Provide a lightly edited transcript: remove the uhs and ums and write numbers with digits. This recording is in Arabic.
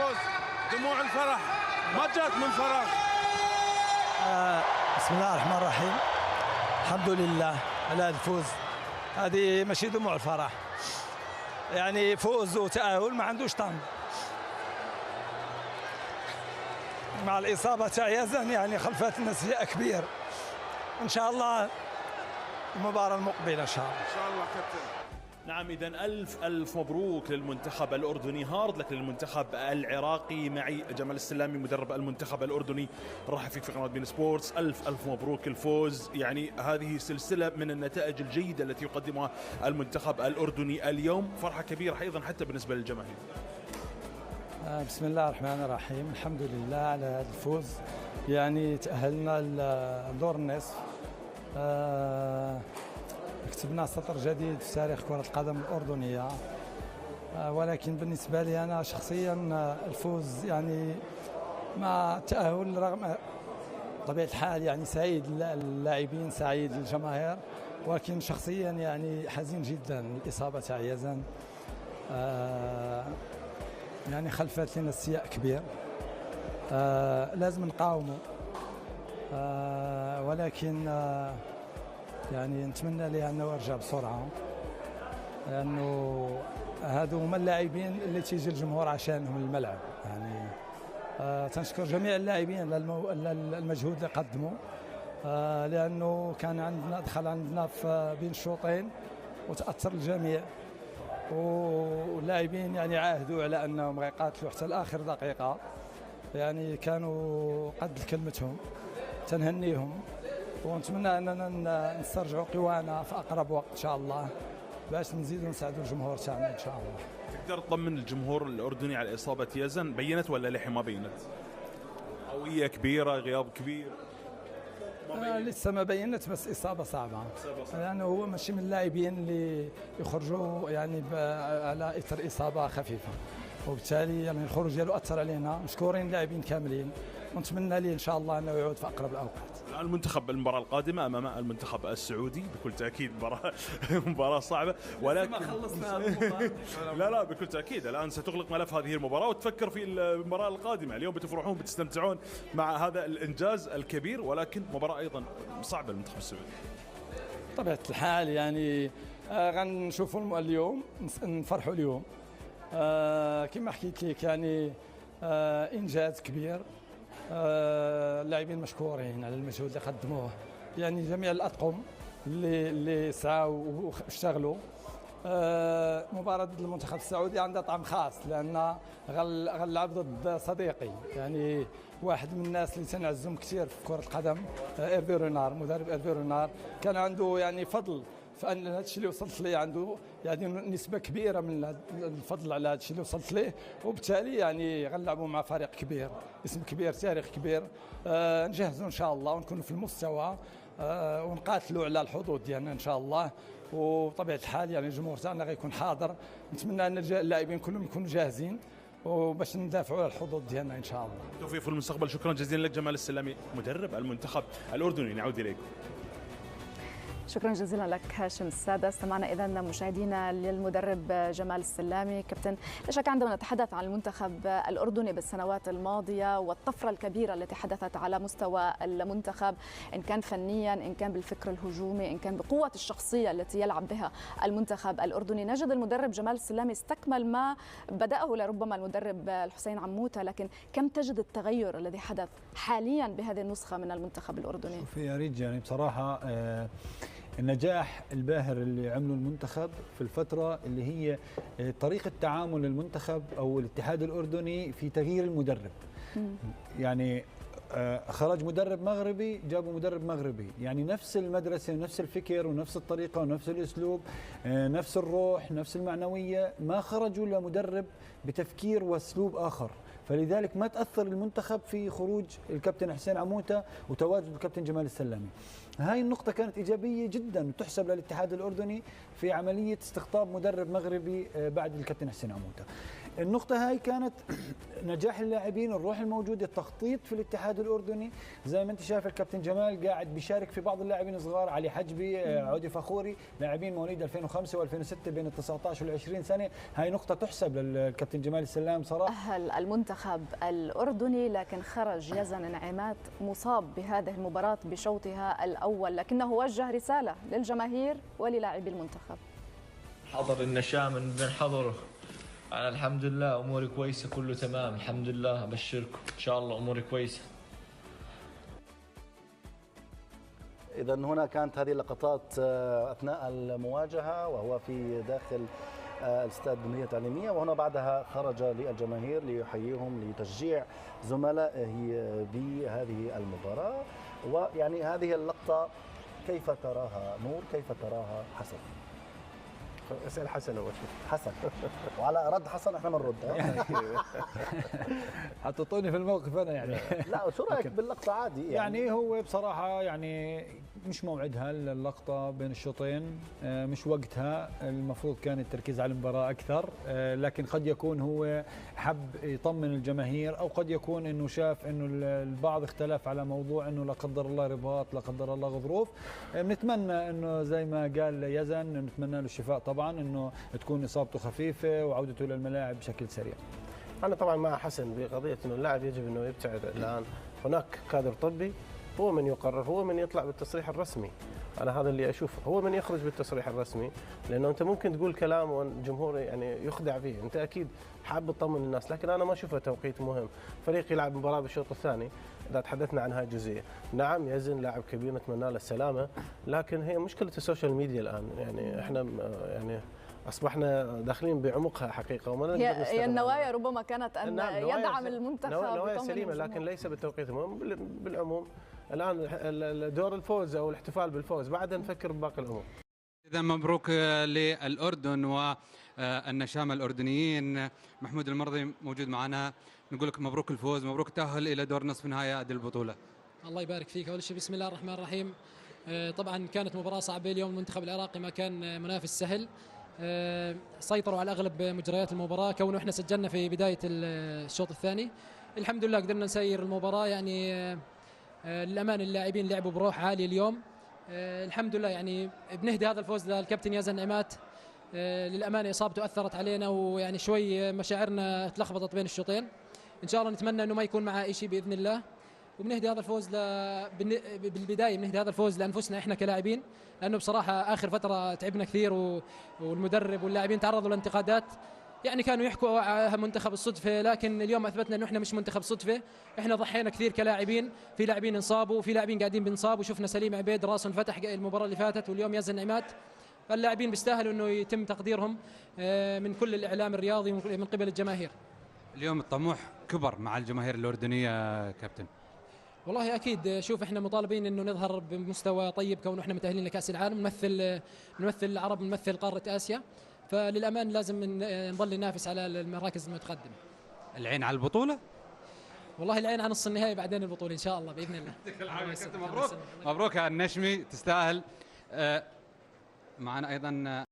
الفوز، دموع الفرح ما جات من فراغ. بسم الله الرحمن الرحيم. الحمد لله على هذا الفوز. هذه ماشي دموع الفرح، يعني فوز وتأهل ما عندوش طعم. مع الإصابة تاع يزن يعني خلفت نسيء كبير. إن شاء الله المباراة المقبلة إن شاء الله. إن شاء الله كابتن. نعم، إذا ألف مبروك للمنتخب الأردني، هارد لك للمنتخب العراقي. معي جمال السلامي مدرب المنتخب الأردني، نرحب فيك في قناة بين سبورتس. ألف مبروك الفوز، يعني هذه سلسلة من النتائج الجيدة التي يقدمها المنتخب الأردني اليوم، فرحة كبيرة أيضا حتى بالنسبة للجماهير. بسم الله الرحمن الرحيم. الحمد لله على هذا الفوز، يعني تأهلنا لدور النصف. كتبنا سطر جديد في تاريخ كرة القدم الأردنية. ولكن بالنسبة لي أنا شخصيا الفوز يعني مع التأهل رغم طبيعة الحال يعني سعيد اللاعبين، سعيد الجماهير، ولكن شخصيا يعني حزين جدا الإصابة تاع يزن. يعني خلفت لنا استياء كبير. لازم نقاومه. ولكن يعني نتمنى ليه انه يرجع بسرعه، لانه هادو هما اللاعبين اللي تيجي الجمهور عشانهم الملعب. يعني تنشكر جميع اللاعبين للمجهود اللي قدموا، لانه كان عندنا دخل عندنا في بين الشوطين وتاثر الجميع، واللاعبين يعني عاهدوا على انهم غيقاتلوا حتى لاخر دقيقه. يعني كانوا قد كلمتهم. تنهنيهم ونتمنى اننا نسترجعوا قوانا في اقرب وقت ان شاء الله، باش نزيدوا نساعدوا الجمهور تاعنا ان شاء الله. تقدر تطمن الجمهور الأردني على إصابة يزن؟ بينت ولا لحين ما بينت؟ قوية كبيرة، غياب كبير؟ لسه ما بينت، بس إصابة صعبة. يعني هو ماشي من اللاعبين اللي يخرجوا يعني على إثر إصابة خفيفة، وبالتالي يعني الخروج ديالو أثر علينا. مشكورين اللاعبين كاملين، ونتمنى ليه إن شاء الله أنه يعود في أقرب الأوقات. المنتخب المباراة القادمة أمام المنتخب السعودي، بكل تأكيد مباراة صعبة، ولكن ما خلصنا المباراة. لا بكل تأكيد الآن ستغلق ملف هذه المباراة وتفكر في المباراة القادمة. اليوم بتفرحون بتستمتعون مع هذا الإنجاز الكبير، ولكن مباراة أيضا صعبة المنتخب السعودي. طبيعة الحال يعني غنشوفوا اليوم، نفرحوا اليوم. كما حكيت لك يعني إنجاز كبير. اللاعبين مشكورين على المجهود اللي قدموه، يعني جميع الأطقم اللي سعوا واشتغلوا. مباراة ضد المنتخب السعودي عندها طعم خاص، لأن غنلعب ضد صديقي، يعني واحد من الناس اللي تنعزهم كثير في كرة القدم. إيرفي رونار، مدرب إيرفي رونار، كان عنده يعني فضل فان هذا الشيء اللي وصلت ليه، عنده يعني نسبه كبيره من الفضل على هذا الشيء اللي وصلت ليه، وبالتالي يعني غنلعبوا مع فريق كبير، اسم كبير، تاريخ كبير. نجهزوا ان شاء الله ونكونوا في المستوى، ونقاتلوا على الحظوظ ديالنا ان شاء الله. وبطبيعه الحال يعني الجمهور تاعنا غيكون حاضر. نتمنى ان اللاعبين كلهم يكونوا جاهزين وباش ندافعوا على الحظوظ ديالنا ان شاء الله. توفيق في المستقبل. شكرا جزيلا لك جمال السلامي مدرب المنتخب الأردني. نعود إليكم. شكرا جزيلا لك هاشم السادة. استمعنا إذا مشاهدينا للمدرب جمال السلامي. كابتن، لا شك عندما نتحدث عن المنتخب الأردني بالسنوات الماضية والطفرة الكبيرة التي حدثت على مستوى المنتخب، إن كان فنيا، إن كان بالفكر الهجومي، إن كان بقوة الشخصية التي يلعب بها المنتخب الأردني، نجد المدرب جمال السلامي استكمل ما بدأه لربما المدرب الحسين عموتة، لكن كم تجد التغير الذي حدث حاليا بهذه النسخة من المنتخب الأردني؟ شوفي يا ريت، يعني بصراحة النجاح الباهر اللي عمله المنتخب في الفترة اللي هي طريقة تعامل المنتخب أو الاتحاد الأردني في تغيير المدرب. يعني خرج مدرب مغربي، جابوا مدرب مغربي، يعني نفس المدرسة ونفس الفكر ونفس الطريقة ونفس الأسلوب، نفس الروح، نفس المعنوية، ما خرجوا لمدرب بتفكير وأسلوب آخر. فلذلك ما تأثر المنتخب في خروج الكابتن حسين عموتة وتواجد الكابتن جمال السلامي. هاي النقطة كانت إيجابية جدا وتحسب للاتحاد الأردني في عملية استقطاب مدرب مغربي بعد الكابتن حسين عموتة. النقطة هاي كانت نجاح اللاعبين، الروح الموجوده، التخطيط في الاتحاد الاردني. زي ما انت شايف الكابتن جمال قاعد بيشارك في بعض اللاعبين الصغار، علي حجبي، عودي فخوري، لاعبين مواليد 2005 و2006 بين ال 19 وال 20 سنه. هاي نقطه تحسب للكابتن جمال السلام صراحه. أهل المنتخب الأردني، لكن خرج يزن نعيمات مصاب بهذه المباراة بشوطها الأول، لكنه وجه رسالة للجماهير وللاعبي المنتخب. حضر النشام من حضره. أنا الحمد لله أموري كويسة، كله تمام الحمد لله. أبشركم إن شاء الله أموري كويسة. إذا هنا كانت هذه اللقطات أثناء المواجهة وهو في داخل الاستاد بنية تعليمية، وهنا بعدها خرج للجماهير ليحييهم لتشجيع زملائه بهذه المباراة. ويعني هذه اللقطة كيف تراها نور؟ كيف تراها حسن؟ اسال حسن اول شيء. حسن وعلى رد حسن احنا بنرد. حطوني في الموقف انا يعني. لا شو رايك باللقطه؟ عادي يعني هو بصراحه يعني مش موعدها اللقطه بين الشوطين، مش وقتها. المفروض كان التركيز على المباراه اكثر، لكن قد يكون هو حب يطمن الجماهير، او قد يكون انه شاف انه البعض اختلف على موضوع انه لا قدر الله رباط، لا قدر الله غضروف. بنتمنى انه زي ما قال يزن، نتمنى له الشفاء طبعا، انه تكون اصابته خفيفه وعودته للملاعب بشكل سريع. انا طبعا مع حسن بقضيه انه اللاعب يجب انه يبتعد الان. هناك كادر طبي هو من يقرر، هو من يطلع بالتصريح الرسمي. انا هذا اللي اشوفه، هو من يخرج بالتصريح الرسمي، لانه انت ممكن تقول كلام والجمهور يعني يخدع فيه. انت اكيد حاب تطمن الناس، لكن انا ما اشوفه توقيت مهم. فريق يلعب مباراه بالشوط الثاني، اذا تحدثنا عن هاي الجزئيه. نعم يزن لاعب كبير نتمنى له السلامه، لكن هي مشكله السوشيال ميديا الان. يعني احنا يعني اصبحنا داخلين بعمقها حقيقه، وما هي النوايا ربما كانت ان يدعم المنتخب. نوايا سليمه، لكن ليس بالتوقيت المهم. بالعموم الان دور الفوز او الاحتفال بالفوز، بعدها نفكر بباقي الامور. إذا مبروك للأردن والنشامة الأردنيين. محمود المرضي موجود معنا، نقول لك مبروك الفوز، مبروك التأهل إلى دور نصف نهائي هذه البطولة. الله يبارك فيك. أول شيء بسم الله الرحمن الرحيم. طبعا كانت مباراة صعبة اليوم. المنتخب العراقي ما كان منافس سهل، سيطروا على أغلب مجريات المباراة، كونه إحنا سجلنا في بداية الشوط الثاني. الحمد لله قدرنا نسير المباراة. يعني للأمان اللاعبين لعبوا بروح عالية اليوم. الحمد لله يعني بنهدي هذا الفوز للكابتن يزن نعيمات. للأمانة إصابته أثرت علينا، ويعني شوي مشاعرنا تلخبطت بين الشوطين. إن شاء الله نتمنى إنه ما يكون معاه أي شيء بإذن الله، وبنهدي هذا الفوز بالبداية بنهدي هذا الفوز لأنفسنا إحنا كلاعبين، لأنه بصراحة آخر فترة تعبنا كثير، والمدرب واللاعبين تعرضوا لانتقادات. يعني كانوا يحكوا على منتخب الصدفة، لكن اليوم أثبتنا إنه إحنا مش منتخب صدفة. إحنا ضحينا كثير كلاعبين، في لاعبين انصابوا وفي لاعبين قاعدين بنصاب، وشفنا سليم عبيد راسه انفتح المباراة اللي فاتت، واليوم يزن نعيمات. فاللاعبين بيستاهلوا إنه يتم تقديرهم من كل الإعلام الرياضي من قبل الجماهير. اليوم الطموح كبر مع الجماهير الأردنية كابتن. والله اكيد، شوف احنا مطالبين انه نظهر بمستوى طيب، كونه احنا متاهلين لكاس العالم، نمثل العرب، نمثل قاره اسيا. فللامان لازم نظل ننافس على المراكز المتقدمه. العين على البطوله؟ والله العين على نص النهائي، بعدين البطوله ان شاء الله باذن الله. يعطيك العافيه. مبروك مبروك يا النشمي، تستاهل. معنا ايضا